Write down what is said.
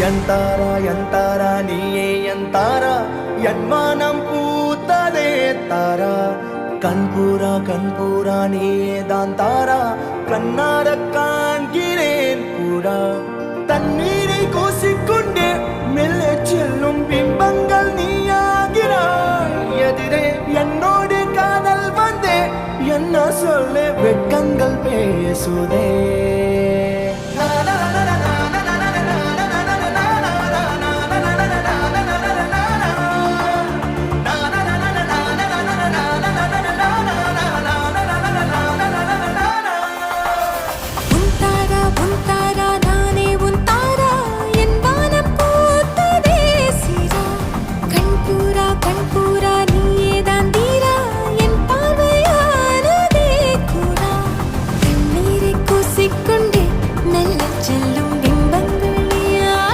எந்தாரா நீயே எந்தாரா என் மனம் பூத்ததே தாரா கண்பூரா நீயே தான் தாரா கண்ணார காண்கிறேன் பூரா தண்ணீரை